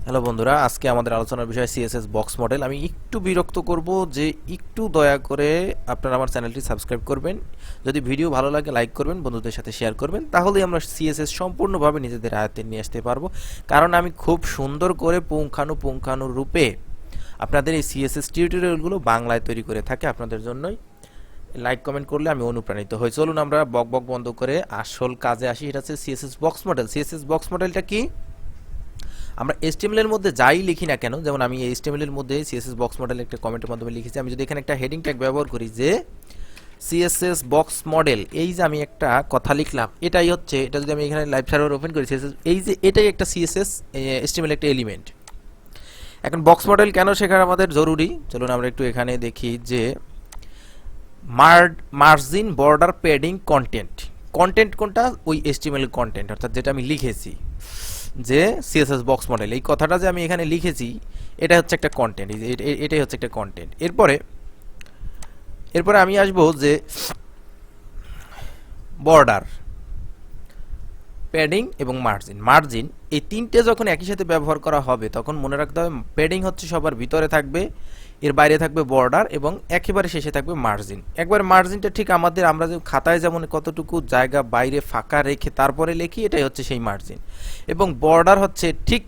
Hello বন্ধুরা, আজকে আমাদের আলোচনার বিষয় সিএসএস বক্স মডেল। আমি একটু বিরক্ত করব যে একটু দয়া করে আপনারা আমার চ্যানেলটি সাবস্ক্রাইব করবেন। যদি ভিডিও ভালো লাগে লাইক করবেন, বন্ধুদের সাথে শেয়ার করবেন, তাহলেই আমরা সিএসএস সম্পূর্ণভাবে নিজেদের আয়ত্তে নিয়ে আসতে পারবো। কারণ আমি খুব সুন্দর করে পুঙ্খানু রূপে আপনাদের এই সিএসএস টিউটোরিয়ালগুলো বাংলায় তৈরি করে থাকি আপনাদের জন্যই। লাইক কমেন্ট করলে আমি অনুপ্রাণিত হই। চলুন আমরা বক বক বন্ধ করে আসল কাজে আসি। এটা হচ্ছে CSS box model. CSS box মডেলটা কি? আমরা HTML এর মধ্যে যাই লিখি না কেন, যেমন আমি এই HTML এর মধ্যে CSS বক্স মডেল একটা কমেন্টের মাধ্যমে লিখেছি। আমি যদি এখানে একটা হেডিং ট্যাগ ব্যবহার করি যে CSS বক্স মডেল, এই যে আমি একটা কথা লিখলাম, এটাই হচ্ছে, এটা যদি আমি এখানে লাইভ সার্ভার ওপেন করি CSS, এই যে এটাই একটা CSS HTML একটা এলিমেন্ট। এখন বক্স মডেল কেন শেখা আমাদের জরুরি? চলুন আমরা একটু এখানে দেখি যে margin, border, padding, content. Content কোনটা? ওই HTML কন্টেন্ট, অর্থাৎ যেটা আমি লিখেছি যে সিএসএস বক্স মডেল, এই কথাটা যে আমি এখানে লিখেছি এটা হচ্ছে একটা কন্টেন্ট। এটাই হচ্ছে একটা কন্টেন্ট। এরপরে আমি আসবো যে বর্ডার, প্যাডিং এবং মার্জিন এই তিনটে যখন একই সাথে ব্যবহার করা হবে তখন মনে রাখতে হবে প্যাডিং হচ্ছে সবার ভিতরে থাকবে, এর বাইরে থাকবে বর্ডার, এবং একেবারে শেষে থাকবে মার্জিন। একবারে মার্জিনটা ঠিক আমরা যে খাতায় যেমন কতটুকু জায়গা বাইরে ফাঁকা রেখে তারপরে লিখি, এটাই হচ্ছে সেই মার্জিন। এবং বর্ডার হচ্ছে ঠিক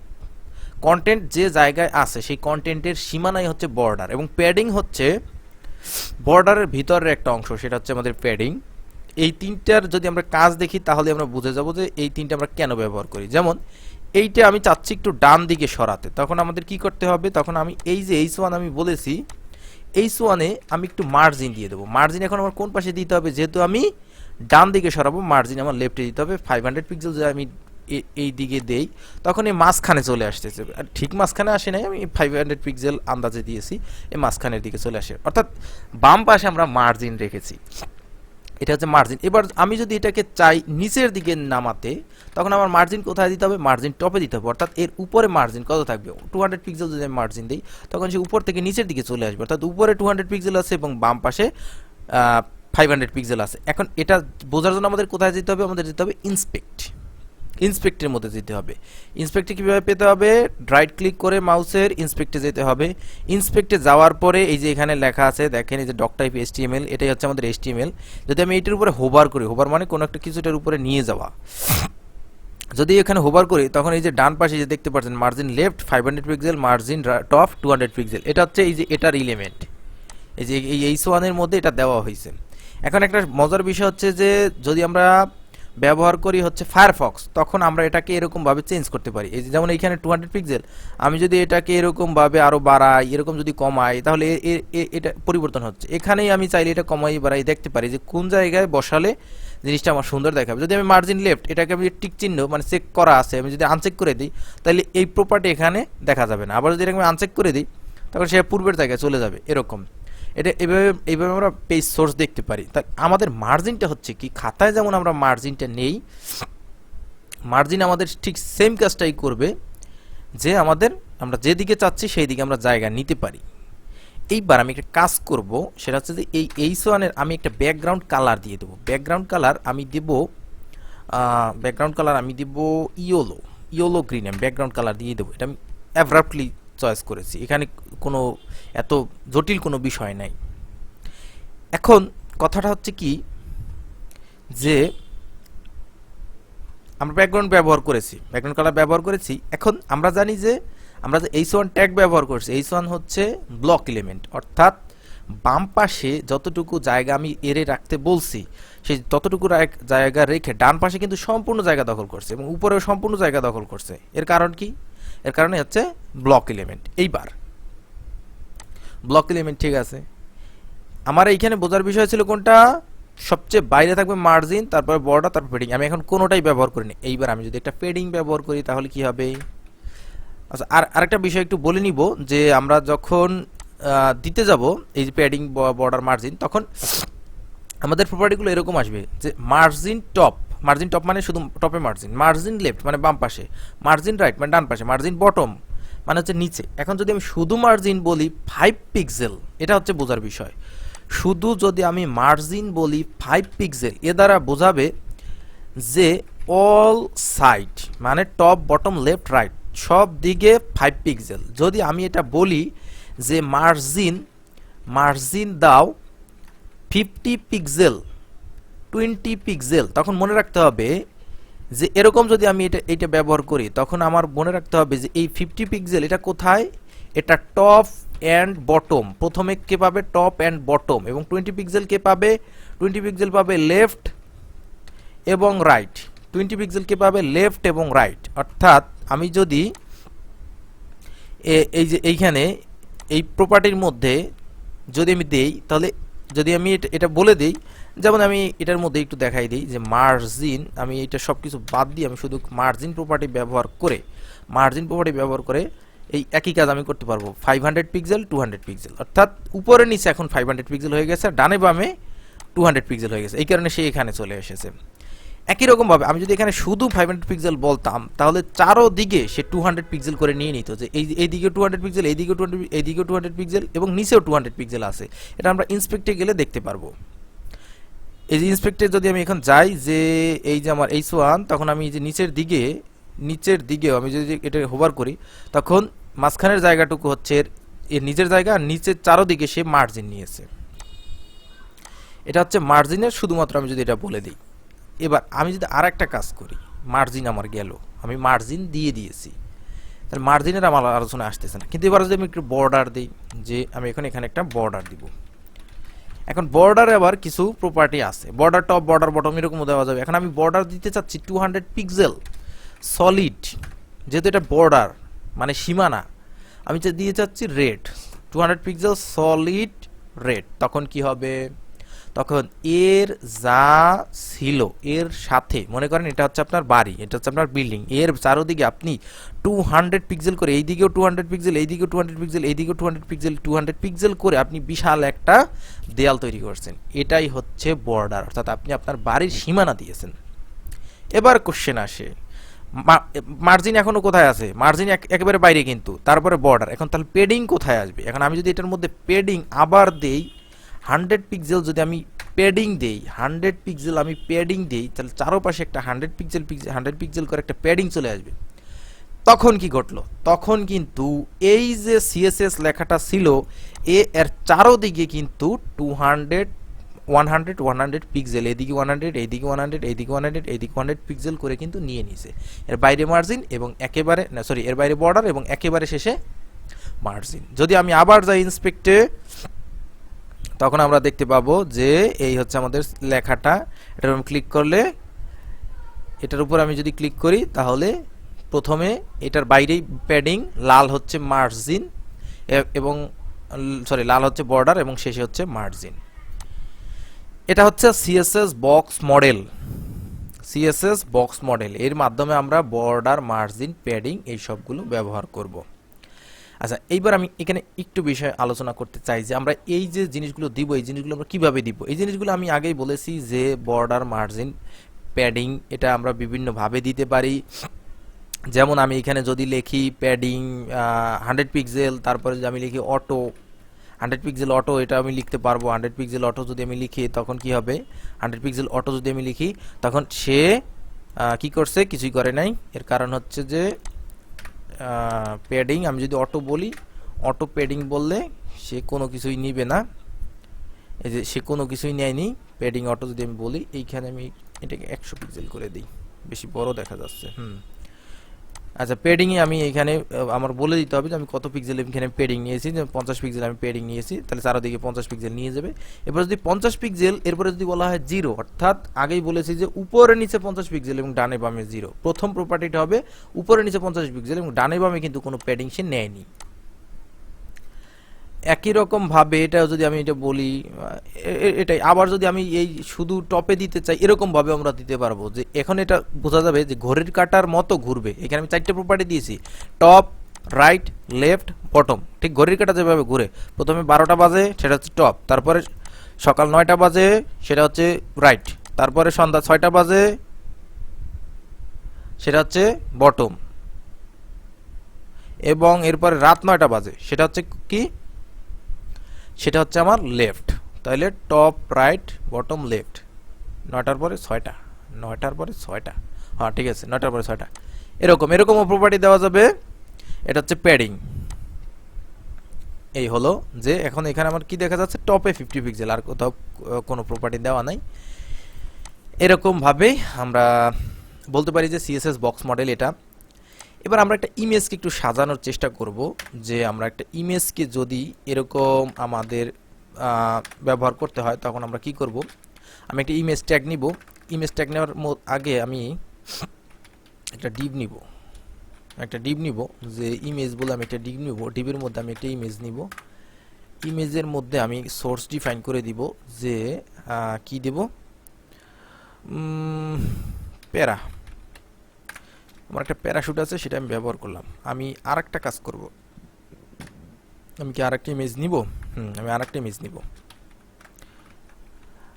কন্টেন্ট যে জায়গায় আছে সেই কন্টেন্টের সীমানাই হচ্ছে বর্ডার, এবং প্যাডিং হচ্ছে বর্ডারের ভিতরের একটা অংশ, সেটা হচ্ছে আমাদের প্যাডিং। এই তিনটার যদি আমরা কাজ দেখি তাহলে আমরা বুঝে যাব যে এই তিনটা আমরা কেন ব্যবহার করি। যেমন এইটা আমি চাচ্ছি একটু ডান দিকে সরাতে, তখন আমাদের কি করতে হবে? তখন আমি এই যে H1 আমি বলেছি, H1 এ আমি একটু মার্জিন দিয়ে দেবো। মার্জিন এখন আমার কোন পাশে দিতে হবে? যেহেতু আমি ডান দিকে সরাবো, মার্জিন আমার লেফটে দিতে হবে। 500 পিক্সেল যদি আমি এই দিকে দেই তখন এই মাঝখানে চলে আসতেছে। আর ঠিক মাঝখানে আসে নাই, আমি 500 পিক্সেল আন্দাজে দিয়েছি, এই মাঝখানের দিকে চলে আসে, অর্থাৎ বাম পাশে আমরা মার্জিন রেখেছি। এটা হচ্ছে মার্জিন। এবার আমি যদি এটাকে চাই নিচের দিকে নামাতে, তখন আমার মার্জিন কোথায় দিতে হবে? মার্জিন টপে দিতে হবে, অর্থাৎ এর উপরে মার্জিন কত থাকবে? 200 পিক্সেল যদি আমি মার্জিন দিই তখন সে উপর থেকে নিচের দিকে চলে আসবে, অর্থাৎ উপরে 200 পিক্সেল আছে এবং বাম পাশে 500 পিক্সেল আছে। এখন এটা বোঝার জন্য আমাদের কোথায় যেতে হবে? আমাদের যেতে হবে ইন্সপেক্টের মধ্যে যেতে হবে। ইন্সপেক্টে কীভাবে পেতে হবে? রাইট ক্লিক করে মাউসের ইন্সপেক্টে যেতে হবে। ইন্সপেক্টে যাওয়ার পরে এই যে এখানে লেখা আছে দেখেন, এই যে ডক টাইপ HTML, এটাই হচ্ছে আমাদের HTML। যদি আমি এটার উপরে হোভার করি, হোভার মানে কোনো একটা কিছুটার উপরে নিয়ে যাওয়া, যদি এখানে হোভার করি তখন এই যে ডান পাশে যে দেখতে পাচ্ছেন margin left 500 pixel, margin top 200 pixel, এটা হচ্ছে এই যে এটার এলিমেন্ট। এই যে এই H1 এর মধ্যে এটা দেওয়া হয়েছে। এখন একটা মজার বিষয় হচ্ছে যে যদি আমরা ব্যবহার করি হচ্ছে ফায়ারফক্স, তখন আমরা এটাকে এরকমভাবে চেঞ্জ করতে পারি। এই যেমন এইখানে 200 পিক্সেল, আমি যদি এটাকে এরকমভাবে আরও বাড়াই, এরকম যদি কমাই, তাহলে এটা পরিবর্তন হচ্ছে। এখানেই আমি চাইলে এটা কমাই বাড়াই দেখতে পারি যে কোন জায়গায় বসালে জিনিসটা আমার সুন্দর দেখাবে। যদি আমি মার্জিন লেফট, এটাকে আমি টিক চিহ্ন মানে চেক করা আছে, আমি যদি আনচেক করে দিই তাহলে এই প্রপার্টি এখানে দেখা যাবে না। আবার যদি এটাকে আমি আনচেক করে দিই তখন সে পূর্বের জায়গায় চলে যাবে। এরকম এটা এইভাবে আমরা পেজ সোর্স দেখতে পারি। তাই আমাদের মার্জিনটা হচ্ছে কি, খাতায় যেমন আমরা মার্জিনটা নেই, মার্জিন আমাদের ঠিক সেম কাজটাই করবে, যে আমরা যেদিকে চাচ্ছি সেই দিকে আমরা জায়গা নিতে পারি। এইবার আমি একটা কাজ করব, সেটা হচ্ছে যে এই H1 এর আমি একটা ব্যাকগ্রাউন্ড কালার দিয়ে দেবো। ব্যাকগ্রাউন্ড কালার আমি দেব ইয়েলো গ্রিন, আমি ব্যাকগ্রাউন্ড কালার দিয়ে দেবো। এটা আমি অ্যাব্রাপ্টলি চয়েস করেছি, এখানে কোনো এত জটিল কোনো বিষয় নাই। এখন কথাটা হচ্ছে কি যে আমরা ব্যাকগ্রাউন্ড কালার ব্যবহার করেছি। এখন আমরা জানি যে আমরা যে H1 ট্যাগ ব্যবহার করছি, H1 হচ্ছে ব্লক এলিমেন্ট, অর্থাৎ বাম পাশে যতটুকু জায়গা আমি এরে রাখতে বলছি সেই ততটুকু জায়গা রেখে ডান পাশে কিন্তু সম্পূর্ণ জায়গা দখল করছে এবং উপরেও সম্পূর্ণ জায়গা দখল করছে। এর কারণ কি? এর কারণে হচ্ছে ব্লক এলিমেন্ট। এইবার ব্লক এলিমেন্ট ঠিক আছে, আমার এইখানে বোঝার বিষয় ছিল কোনটা? সবচেয়ে বাইরে থাকবে মার্জিন, তারপরে বর্ডার, তারপর পেডিং। আমি এখন কোনোটাই ব্যবহার করিনি। এইবার আমি যদি একটা পেডিং ব্যবহার করি তাহলে কি হবে? আচ্ছা, আরেকটা বিষয় একটু বলে নিব যে আমরা যখন দিতে যাব এই যে প্যাডিং, বর্ডার, মার্জিন, তখন আমাদের প্রপার্টিগুলো এরকম আসবে যে মার্জিন টপ মানে শুধু টপে মার্জিন, মার্জিন লেফট মানে বাম পাশে, মার্জিন রাইট মানে ডান পাশে, মার্জিন বটম মানে হচ্ছে নিচে। এখন যদি আমি শুধু মার্জিন বলি 5 পিক্সেল, এটা হচ্ছে বোঝার বিষয়। শুধু যদি আমি মার্জিন বলি 5 পিক্সেল, এ দ্বারা বোঝাবে যে অল সাইড মানে টপ, বটম, লেফট, রাইট সব দিকে 5 পিক্সেল। যদি আমি এটা বলি যে মার্জিন দাও 50 পিক্সেল 20 পিক্সেল, তখন মনে রাখতে হবে যে এরকম যদি আমি এটা ব্যবহার করি তখন আমার মনে রাখতে হবে যে এই 50 পিক্সেল এটা কোথায়, এটা টপ অ্যান্ড বটম। প্রথমে কে পাবে, টপ অ্যান্ড বটম, এবং 20 পিক্সেল কে পাবে, 20 পিক্সেল পাবে লেফট এবং রাইট। 20 পিক্সেল কে পাবে লেফট এবং রাইট। অর্থাৎ আমি যদি এই যে এইখানে এই প্রপার্টির মধ্যে যদি আমি দেই, তাহলে যদি আমি এটা বলে দিই, যেমন আমি এটার মধ্যে একটু দেখাই দিই যে মার্জিন, আমি এটা সব কিছু বাদ দিয়ে আমি শুধু মার্জিন প্রপার্টি ব্যবহার করে এই একই কাজ আমি করতে পারবো। 500 পিক্সেল 200 পিক্সেল, অর্থাৎ উপরে নিচে এখন 500 পিক্সেল হয়ে গেছে, ডানে বামে 200 পিক্সেল হয়ে গেছে, এই কারণে সে এখানে চলে এসেছে। একই রকম ভাবে আমি যদি এখানে শুধু 500 পিক্সেল বলতাম, তাহলে চারোদিকে সে 200 পিক্সেল করে নিয়ে নিত, যে এইদিকে 200 পিক্সেল, এইদিকে 200 পিক্সেল এবং নিচেও 200 পিক্সেল আছে। এটা আমরা ইন্সপেক্টে গেলে দেখতে পারবো। এই যে ইন্সপেক্টে যদি আমি এখন যাই, যে এই যে আমার H1, তখন আমি যে নিচের দিকেও আমি যদি এটা হোভার করি, তখন মাঝখানের জায়গাটুকু হচ্ছে এর নিচের জায়গা, আর নিচের চারোদিকে সে মার্জিন নিয়েছে। এটা হচ্ছে মার্জিনের, শুধুমাত্র আমি যদি এটা বলে দিই। এবার আমি যদি আর একটা কাজ করি, মার্জিন আমার গেল, আমি মার্জিন দিয়েছি, তাহলে মার্জিনের আমার আলোচনা আসতেছে না। কিন্তু এবার যদি আমি একটু বর্ডার দিই, যে আমি এখানে একটা বর্ডার দিব। এখন বর্ডারে আবার কিছু প্রপার্টি আছে, বর্ডার টপ, বর্ডার বটম এরকম দেওয়া যাবে। এখন আমি বর্ডার দিতে চাচ্ছি 200 পিক্সেল সলিড, যেহেতু এটা বর্ডার মানে সীমানা, আমি দিয়ে চাচ্ছি রেড, 200 পিক্সেল সলিড রেড। তখন কি হবে, তখন এর যা ছিল এর সাথে, মনে করেন এটা হচ্ছে আপনার বাড়ি, এটা হচ্ছে আপনার বিল্ডিং, এর চারোদিকে আপনি 200 পিক্সেল করে, এইদিকেও 200 পিক্সেল, এইদিকেও 200 পিক্সেল, এইদিকেও 200 পিক্সেল, 200 পিক্সেল করে আপনি বিশাল একটা দেয়াল তৈরি করছেন। এটাই হচ্ছে বর্ডার, অর্থাৎ আপনি আপনার বাড়ির সীমানা দিয়েছেন। এবার কোশ্চেন আসে, মার্জিন এখনো কোথায় আছে, মার্জিন একেবারে বাইরে, কিন্তু তারপরে বর্ডার। এখন তাহলে পেডিং কোথায় আসবে? এখন আমি যদি এটার মধ্যে পেডিং আবার দেই 100 পিক্সেল, যদি আমি পেডিং দেই 100 পিক্সেল, আমি পেডিং দেই, তাহলে চারপাশে একটা 100 পিক্সেল করে একটা পেডিং চলে আসবে। তখন কি ঘটলো, তখন কিন্তু এই যে সিএসএস লেখাটা ছিল এর চারোদিকে কিন্তু 200 100 পিক্সেল, এদিকে 100, এইদিকে 100, এইদিকে 100, এইদিকে 100 পিক্সেল করে কিন্তু নিয়ে নিছে। এর বাইরে মার্জিন এবং একেবারে না, সরি, এর বাইরে বর্ডার এবং একেবারে শেষে মার্জিন। যদি আমি আবার যাই ইন্সপেক্টে, তখন আমরা দেখতে পাবো যে এই হচ্ছে আমাদের লেখাটা। এটার উপর ক্লিক করলে, এটার উপর আমি যদি ক্লিক করি, তাহলে প্রথমে এটার বাইরেই প্যাডিং, লাল হচ্ছে মার্জিন এবং সরি লাল হচ্ছে বর্ডার এবং শেষে হচ্ছে মার্জিন। এটা হচ্ছে CSS box model. CSS box model এর মাধ্যমে আমরা বর্ডার, মার্জিন, প্যাডিং এই সবগুলো ব্যবহার করব। আচ্ছা, এইবার আমি এখানে একটু বিষয় আলোচনা করতে চাই যে আমরা এই যে জিনিসগুলো দিব, এই জিনিসগুলো আমরা কিভাবে দিব। এই জিনিসগুলো আমি আগেই বলেছি যে বর্ডার, মার্জিন, প্যাডিং এটা আমরা বিভিন্নভাবে দিতে পারি। যেমন আমি এখানে যদি লিখি প্যাডিং 100 পিক্সেল, তারপরে যদি আমি লিখি অটো 100 পিক্সেল অটো, এটা আমি লিখতে পারবো। 100 পিক্সেল অটো যদি আমি লিখি, তখন কি হবে, 100 পিক্সেল অটো যদি আমি লিখি, তখন সে কি করছে, কিছুই করে নাই। এর কারণ হচ্ছে যে প্যাডিং, আমি যদি অটো বলি, অটো প্যাডিং বললে সে কোনো কিছুই নিবে না। এই যে সে কোনো কিছুই নেয়নি। প্যাডিং অটো যদি আমি বলি, এইখানে আমি এটাকে 100 পিক্সেল করে দিই, বেশি বড় দেখা যাচ্ছে। আচ্ছা, প্যাডিংয়ে আমি এখানে আমার বলে দিতে হবে যে আমি কত পিক্সেল এখানে প্যাডিং নিয়েছি, যে 50 পিক্সেল আমি প্যাডিং নিয়েছি, তাহলে চারদিকে 50 পিক্সেল নিয়ে যাবে। এরপর যদি 50 পিক্সেল, এরপরে যদি বলা হয় 0, অর্থাৎ আগেই বলেছি যে উপরে নিচে 50 পিক্সেল এবং ডানে বামে 0। প্রথম প্রপার্টিটা হবে উপরে নিচে 50 পিক্সেল এবং ডানে বামে কিন্তু কোনো প্যাডিং সে নেয়নি। একই রকম ভাবে এটাও যদি আমি এটা বলি, এটাই আবার যদি আমি এই শুধু টপে দিতে চাই, এরকম ভাবে আমরা দিতে পারবো। যে এখন এটা বোঝা যাবে যে ঘড়ির কাঁটার মতো ঘুরবে। এখানে আমি 4টে প্রপার্টি দিয়েছি, টপ, রাইট, লেফট, বটম। ঠিক ঘড়ির কাঁটা যেভাবে ঘুরে, প্রথমে 12টা বাজে সেটা হচ্ছে টপ, তারপরে সকাল 9টা বাজে সেটা হচ্ছে রাইট, তারপরে সন্ধ্যা 6টা বাজে সেটা হচ্ছে বটম, এবং এরপরে রাত 9টা বাজে সেটা হচ্ছে কি, সেটা হচ্ছে আমার লেফট। তাহলে টপ, রাইট, বটম, লেফট। 9টার পরে 6টা, 9টার পরে 6টা, হ্যাঁ ঠিক আছে, 9টার পরে 6টা। এরকমও প্রপার্টি দেওয়া যাবে। এটা হচ্ছে প্যাডিং। এই হলো যে এখন এখানে আমার কি দেখা যাচ্ছে, টপে 50 পিক্সেল, আর কোথাও কোনো প্রপার্টি দেওয়া নাই। এরকম ভাবে আমরা বলতে পারি যে সিএসএস বক্স মডেল এটা। এবার আমরা একটা ইমেজকে একটু সাজানোর চেষ্টা করব, যে আমরা একটা ইমেজকে যদি এরকম আমাদের ব্যবহার করতে হয় তখন আমরা কি করব। আমি একটা ইমেজ ট্যাগ নিব। ইমেজ ট্যাগ নেওয়ার আগে আমি একটা ডিভ নিব, যে ইমেজ বলে আমি একটা ডিভ নিব। ডিভের মধ্যে আমি একটা ইমেজ নিব। ইমেজের মধ্যে আমি সোর্স ডিফাইন করে দিব, যে কি দেব, প্যারা। আমার একটা প্যারাশুট আছে, সেটা আমি ব্যবহার করলাম। আমি আর একটা কাজ করব, আমি কি আর একটা ইমেজ নিব? আমি আর একটা ইমেজ নিব।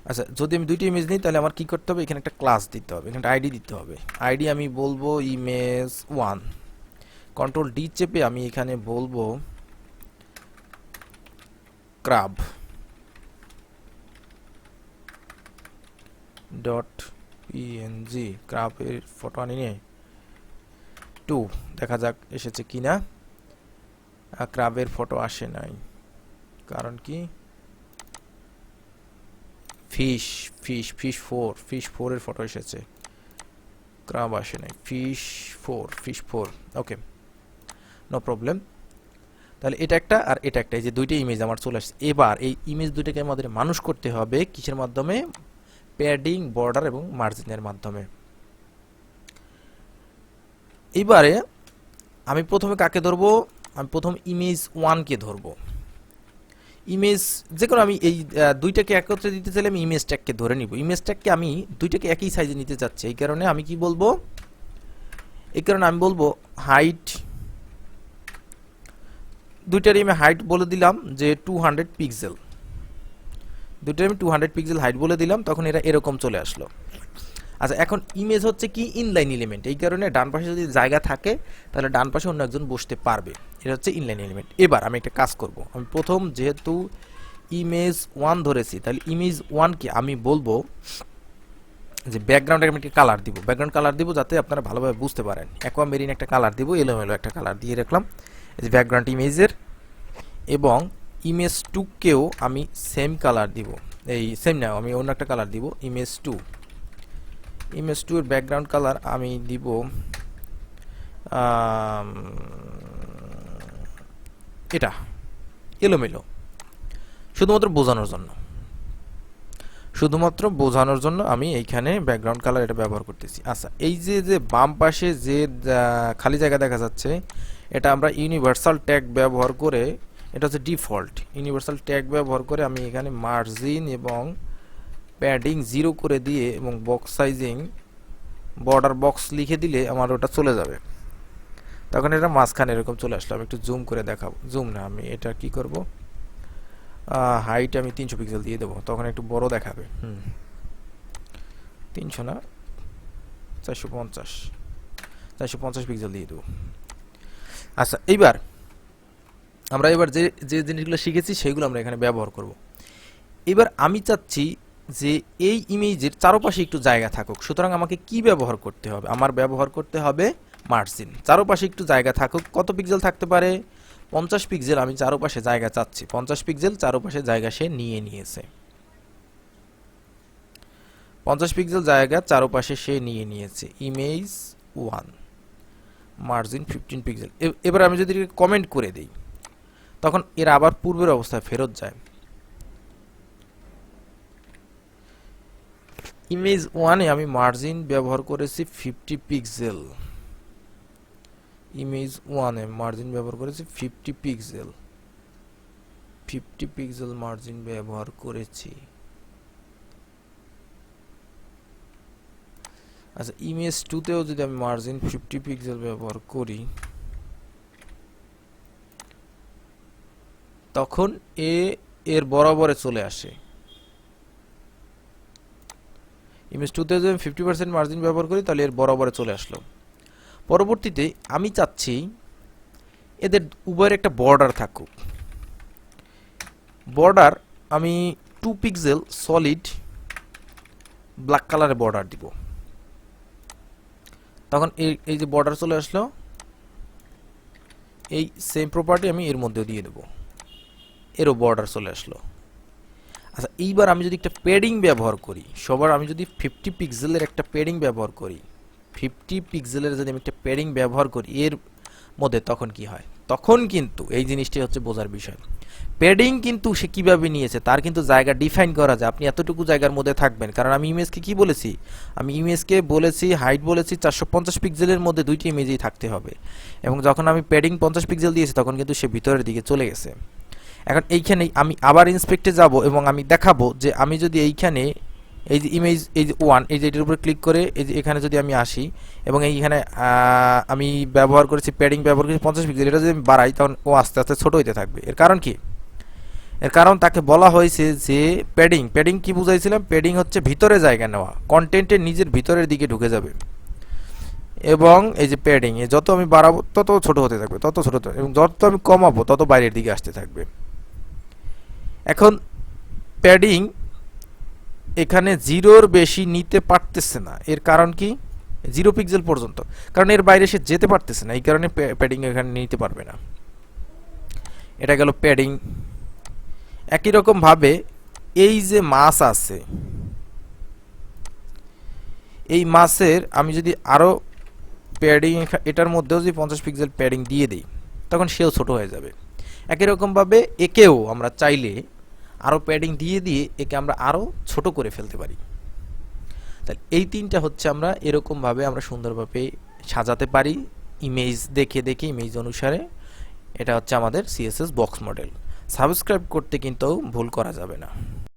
আচ্ছা, যদি আমি দুইটা ইমেজ নিই তাহলে আমার কি করতে হবে, এখানে একটা ক্লাস দিতে হবে, এখানে আইডি দিতে হবে। আইডি আমি বলবো ইমেজ 1। কন্ট্রোল ডি চেপে আমি এখানে বলবো ক্রাব ডট পিএনজি, ক্রাবের ফটো আনি নিয়ে 2, দেখা যাক এসেছে কিনা। ক্রাবের ফটো আসে নাই, কারণ কি, ফিশ 4 এর ফটো এসেছে, ক্রাব আসে নাই। ফিশ 4, ওকে, নো প্রবলেম। তাহলে এটা একটা আর এটা একটা, এই যে দুইটা ইমেজ আমার চলে আসছে। এবার এই ইমেজ দুইটাকে আমাদের মানুষ করতে হবে কিসের মাধ্যমে, প্যাডিং, বর্ডার এবং মার্জিনের মাধ্যমে। এবারে আমি প্রথমে কাকে ধরবো, আমি প্রথম ইমেজ 1 কে ধরবো। ইমেজ যে কোনো আমি এই দুইটাকে একত্রে দিতে চাইলে আমি ইমেজ ট্যাগকে ধরে নিব। ইমেজ ট্যাগকে আমি দুইটাকে একই সাইজে নিতে চাচ্ছি, এই কারণে আমি কি বলবো, আমি বলবো হাইট, দুইটারই আমি হাইট বলে দিলাম যে 200 পিক্সেল। দুইটার আমি 200 পিক্সেল হাইট বলে দিলাম, তখন এরা এরকম চলে আসলো। আচ্ছা, এখন ইমেজ হচ্ছে কি ইনলাইন এলিমেন্ট, এই কারণে ডান পাশে যদি জায়গা থাকে তাহলে ডান পাশে অন্য একজন বসতে পারবে। এটা হচ্ছে ইনলাইন এলিমেন্ট। এবার আমি একটা কাজ করব, আমি প্রথম যেহেতু ইমেজ 1 ধরেছি, তাহলে ইমেজ 1 কে আমি বলবো যে ব্যাকগ্রাউন্ডে আমি একটা কালার দিব, ব্যাকগ্রাউন্ড কালার দিব যাতে আপনারা ভালোভাবে বুঝতে পারেন। অ্যাকোয়ামেরিন একটা কালার দিব, এলোমেলো একটা কালার দিয়ে রাখলাম, এই যে ব্যাকগ্রাউন্ড ইমেজের। এবং ইমেজ 2 কেও আমি সেম কালার দিব, এই সেম না, আমি অন্য একটা কালার দিব। ইমেজ 2 এর ব্যাকগ্রাউন্ড কালার আমি দিব এটা এলোমেলো, শুধুমাত্র বোঝানোর জন্য আমি এইখানে ব্যাকগ্রাউন্ড কালার এটা ব্যবহার করতেছি। আচ্ছা, এই যে বাম পাশে যে খালি জায়গা দেখা যাচ্ছে, এটা আমরা ইউনিভার্সাল ট্যাগ ব্যবহার করে, এটা হচ্ছে ডিফল্ট ইউনিভার্সাল ট্যাগ ব্যবহার করে আমি এখানে মার্জিন এবং প্যাডিং 0 করে দিয়ে এবং বক্স সাইজিং বর্ডার বক্স লিখে দিলে আমার ওটা চলে যাবে। তখন এটা মাঝখানে এরকম চলে আসলো। আমি একটু জুম করে দেখাবো, জুম না, আমি এটা কি করব, হাইট আমি 300 পিক্সেল দিয়ে দেবো, তখন একটু বড় দেখাবে। 300 না, 450 পিক্সেল দিয়ে দেবো। আচ্ছা, এইবার আমরা যে জিনিসগুলো শিখেছি সেগুলো আমরা এখানে ব্যবহার করব। এবার আমি চাচ্ছি যে এই ইমেজের চারপাশে একটু জায়গা থাকুক, সুতরাং আমাকে কি ব্যবহার করতে হবে, আমার ব্যবহার করতে হবে মার্জিন। চারপাশে একটু জায়গা থাকুক, কত পিক্সেল থাকতে পারে, 50 পিক্সেল আমি চারপাশে জায়গা চাচ্ছি। 50 পিক্সেল চারপাশে জায়গা সে নিয়েছে, 50 পিক্সেল জায়গা চারপাশে সে নিয়েছে। Image 1 margin 15 pixel. এবার আমি যদি কমেন্ট করে দিই তখন এরা আবার পূর্বের অবস্থায় ফেরত যায়। ইমেজ 1 এ আমি মার্জিন ব্যবহার করেছি 50 পিক্সেল, ইমেজ 1 এ মার্জিন ব্যবহার করেছি 50 পিক্সেল, 50 পিক্সেল মার্জিন ব্যবহার করেছি। আচ্ছা, ইমেজ 2 তেও যদি আমি মার্জিন 50 পিক্সেল ব্যবহার করি, তখন এর বরাবরে চলে আসে। ইমেজ 2 তে যদি আমি 50% মার্জিন ব্যবহার করি তাহলে এর বরাবরে চলে আসলো। পরবর্তীতে আমি চাচ্ছি এদের উভয়ের একটা বর্ডার থাকুক। বর্ডার আমি 2 পিক্সেল সলিড ব্ল্যাক কালারে বর্ডার দিব। তখন এই যে বর্ডার চলে আসলো, এই সেম প্রপার্টি আমি এর মধ্যেও দিয়ে দেবো, এরও বর্ডার চলে আসলো। আচ্ছা, এইবার আমি যদি একটা প্যাডিং ব্যবহার করি, সবার আমি যদি 50 পিক্সেলের একটা প্যাডিং ব্যবহার করি, 50 পিক্সেলের যদি আমি একটা প্যাডিং ব্যবহার করি এর মধ্যে, তখন কি হয়? তখন কিন্তু এই জিনিসটি হচ্ছে বোঝার বিষয়। প্যাডিং কিন্তু সে কিভাবে নিয়েছে তার কিন্তু জায়গা ডিফাইন করা যায়, আপনি এতটুকু জায়গার মধ্যে থাকবেন। কারণ আমি ইমেজকে কি বলেছি, আমি ইমেজকে বলেছি হাইট বলেছি 450 পিক্সেলের মধ্যে দুইটি ইমেজই থাকতে হবে, এবং যখন আমি প্যাডিং 50 পিক্সেল দিয়েছি তখন কিন্তু সে ভিতরের দিকে চলে গেছে। এখন এইখানেই আমি আবার ইন্সপেক্টে যাব এবং আমি দেখাবো যে আমি যদি এইখানে এই যে ইমেজ, এই যে ওয়ান, এই যে এটার উপরে ক্লিক করে এই যে এখানে যদি আমি আসি এবং এইখানে আমি ব্যবহার করেছি প্যাডিং ব্যবহার করেছি 50 পিক্সেল, এটা যদি আমি বাড়াই তখন ও আস্তে আস্তে ছোট হইতে থাকবে। এর কারণ কি? এর কারণ তাকে বলা হয়েছে যে প্যাডিং, প্যাডিং কি বুঝাইছিলাম, প্যাডিং হচ্ছে ভিতরে জায়গা নেওয়া, কন্টেন্টের নিজের ভিতরের দিকে ঢুকে যাবে। এবং এই যে প্যাডিং এ যত আমি বাড়াবো তত ছোট হতে থাকবে, তত ছোট হতে, এবং যত আমি কমাবো তত বাইরের দিকে আসতে থাকবে। এখন প্যাডিং এখানে জিরোর বেশি নিতে পারতেছে না, এর কারণ কি? 0 পিক্সেল পর্যন্ত, কারণ এর বাইরে সে যেতে পারতেছে না, এই কারণে প্যাডিং এখানে নিতে পারবে না। এটা গেল প্যাডিং। একই রকম ভাবে এই যে মাছ আছে, এই মাছের আমি যদি আরো প্যাডিং এটার মধ্যেও যদি 50 পিক্সেল প্যাডিং দিয়ে দিই তখন সেও ছোট হয়ে যাবে। একই রকম ভাবে একেও আমরা চাইলে আরো প্যাডিং দিয়ে দিয়ে একে আমরা আরো ছোট করে ফেলতে পারি। তাহলে এই তিনটা হচ্ছে আমরা এরকম ভাবে আমরা সুন্দরভাবে সাজাতে পারি ইমেজ দেখে দেখে, ইমেজ অনুসারে। এটা হচ্ছে আমাদের সিএসএস বক্স মডেল। সাবস্ক্রাইব করতে কিন্তু ভুল করা যাবে না।